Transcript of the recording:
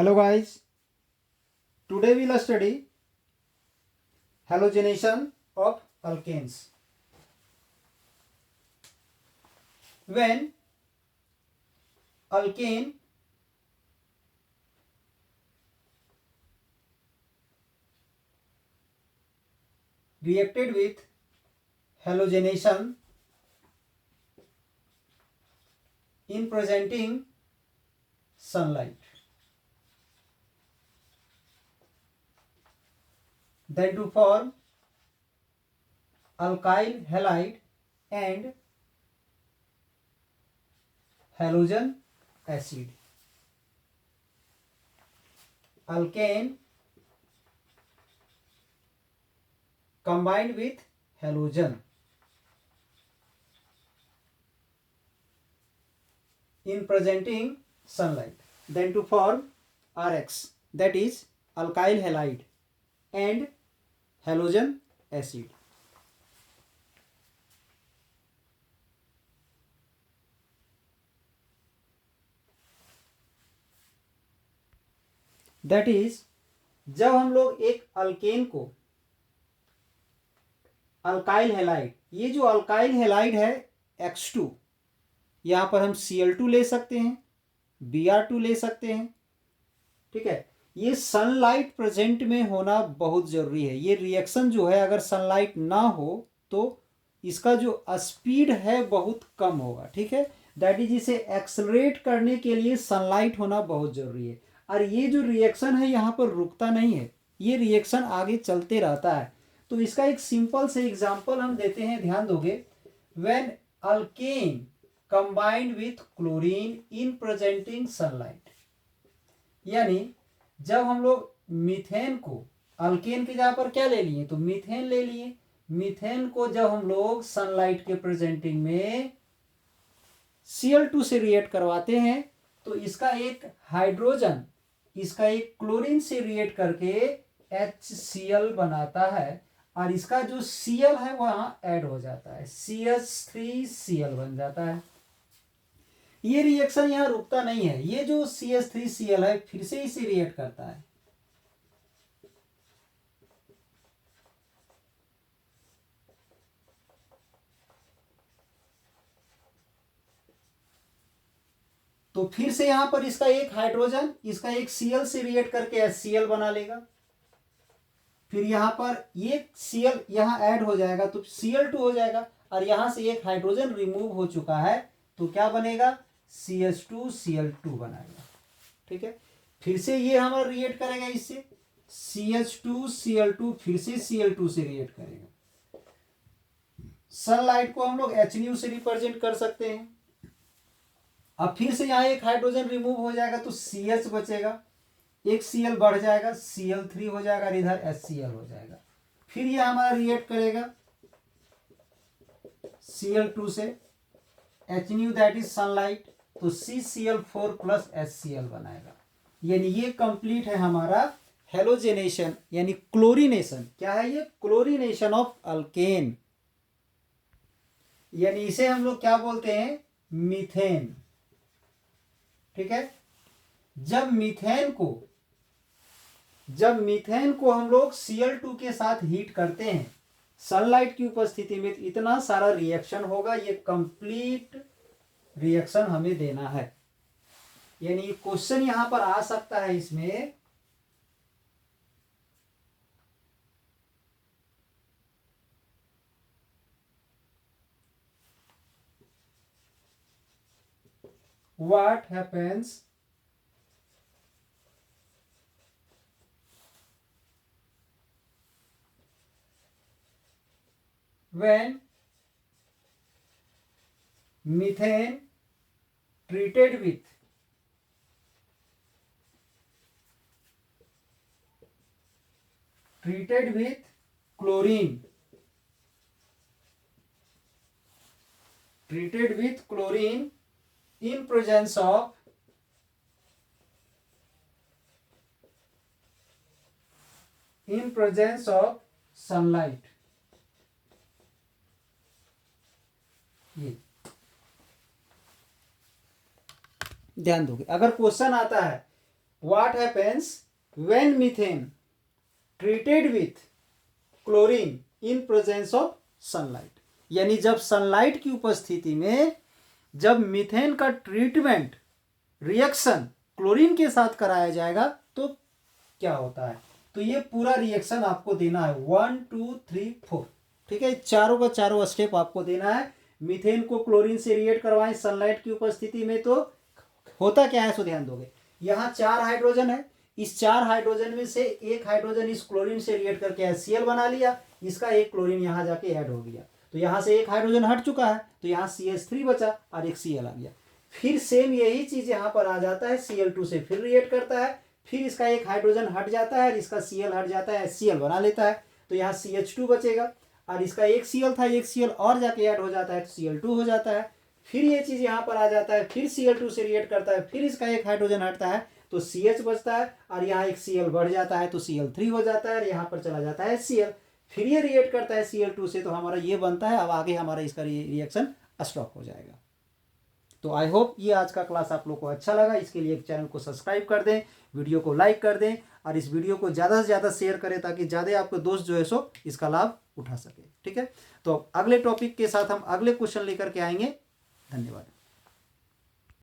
Hello guys, today we will study halogenation of alkanes. When alkane reacted with halogenation in presenting sunlight, then to form alkyl halide and halogen acid. Alkane combined with halogen in presenting sunlight, then to form RX, that is alkyl halide and halogen acid. That is, जब हम लोग एक alkane को alkyl halide, ये जो alkyl halide है X2, यहाँ पर हम Cl2 ले सकते हैं, Br2 ले सकते हैं, ठीक है। ये सनलाइट प्रेजेंट में होना बहुत जरूरी है। ये रिएक्शन जो है अगर सनलाइट ना हो तो इसका जो स्पीड है बहुत कम होगा, ठीक है। दैट इज, इसे एक्सलरेट करने के लिए सनलाइट होना बहुत जरूरी है। और ये जो रिएक्शन है यहाँ पर रुकता नहीं है, ये रिएक्शन आगे चलते रहता है। तो इसका एक सिंपल से एग्जांपल हम देते हैं, ध्यान दोगे। When alkane combined with chlorine in presenting sunlight, यानी जब हम लोग मीथेन को, अल्केन के जगह पर क्या ले लिए तो मीथेन ले लिए, मीथेन को जब हम लोग सनलाइट के प्रेजेंटिंग में Cl2 से रिएक्ट करवाते हैं तो इसका एक हाइड्रोजन, इसका एक क्लोरीन से रिएक्ट करके HCl बनाता है और इसका जो Cl है वहां ऐड हो जाता है, CH3Cl बन जाता है। ये रिएक्शन यहां रुकता नहीं है, ये जो CH3Cl है फिर से इसे रिएक्ट करता है। तो फिर से यहां पर इसका एक हाइड्रोजन, इसका एक Cl से रिएक्ट करके HCl बना लेगा। फिर यहां पर ये Cl यहां ऐड हो जाएगा तो Cl2 हो जाएगा और यहां से एक हाइड्रोजन रिमूव हो चुका है तो क्या बनेगा, CH2Cl2 बनाएगा, ठीक है। फिर से ये हमारा रिएक्ट करेगा इससे, CH2Cl2 फिर से Cl2 से रिएक्ट करेगा। सनलाइट को हम लोग HNu से रिप्रेजेंट कर सकते हैं। अब फिर से यहाँ एक हाइड्रोजन रिमूव हो जाएगा तो CH बचेगा, एक Cl बढ़ जाएगा, Cl3 हो जाएगा और इधर HCl हो जाएगा। फिर ये हमारा रिएक्ट करेगा Cl2 से HNu, दैट इज सनलाइट, तो CCl4 प्लस HCl बनाएगा। यानी ये कंप्लीट है हमारा हेलोजेनेशन यानी क्लोरीनेशन। क्या है ये, क्लोरीनेशन ऑफ अल्केन, यानी इसे हम लोग क्या बोलते हैं, मीथेन, ठीक है। जब मीथेन को हम लोग Cl2 के साथ हीट करते हैं सनलाइट की उपस्थिति में, तो इतना सारा रिएक्शन होगा, ये कंप्लीट रिएक्शन हमें देना है। यानी क्वेश्चन यहां पर आ सकता है इसमें, what happens when methane treated with chlorine, in presence of sunlight। ये ध्यान दोगे, अगर क्वेश्चन आता है what happens when methane treated with chlorine in presence of sunlight, यानी जब सनलाइट की उपस्थिति में जब मीथेन का ट्रीटमेंट रिएक्शन क्लोरीन के साथ कराया जाएगा तो क्या होता है। तो ये पूरा रिएक्शन आपको देना है 1 2 3 4, ठीक है, चारों का चारों स्टेप आपको देना है। मीथेन को क्लोरीन से रिएक्ट करवाएं सनलाइट की उपस्थिति में तो होता क्या है, सो ध्यान दोगे। यहाँ 4 हाइड्रोजन है, इस 4 हाइड्रोजन में से एक हाइड्रोजन इस क्लोरीन से रिएक्ट करके HCl बना लिया, इसका एक क्लोरीन यहाँ जाके ऐड हो गया, तो यहाँ से एक हाइड्रोजन हट चुका है, तो यहाँ CH3 बचा और एक Cl आ गया। फिर सेम यही चीज यहाँ पर आ जाता है, Cl2 से फिर रिएक्ट करता है, फिर इसका एक हाइड्रोजन हट जाता है, इसका Cl हट जाता है, HCl बना लेता है, तो यहाँ CH2 बचेगा, और इसका एक Cl था, एक Cl और जाके ऐड हो जाता है तो Cl2 हो जाता है। फिर ये चीज यहाँ पर आ जाता है, फिर Cl2 से रिएक्ट करता है, फिर इसका एक हाइड्रोजन हटता है तो CH बचता है, और यहाँ एक Cl बढ़ जाता है तो Cl3 हो जाता है, और यहाँ पर चला जाता है Cl, फिर ये रिएक्ट करता है Cl2 से, तो हमारा ये बनता है। अब आगे हमारा इसका रिएक्शन स्टॉप हो जाएगा। तो आई होप ये आज का क्लास आप लोग को अच्छा लगा। इसके लिए चैनल को सब्सक्राइब कर दें, वीडियो को लाइक कर दें, और इस वीडियो को ज़्यादा से ज़्यादा शेयर करें ताकि ज़्यादा आपके दोस्त जो है सो इसका लाभ उठा सके। ठीक है, तो अगले टॉपिक के साथ हम अगले क्वेश्चन लेकर के आएंगे। धन्यवाद।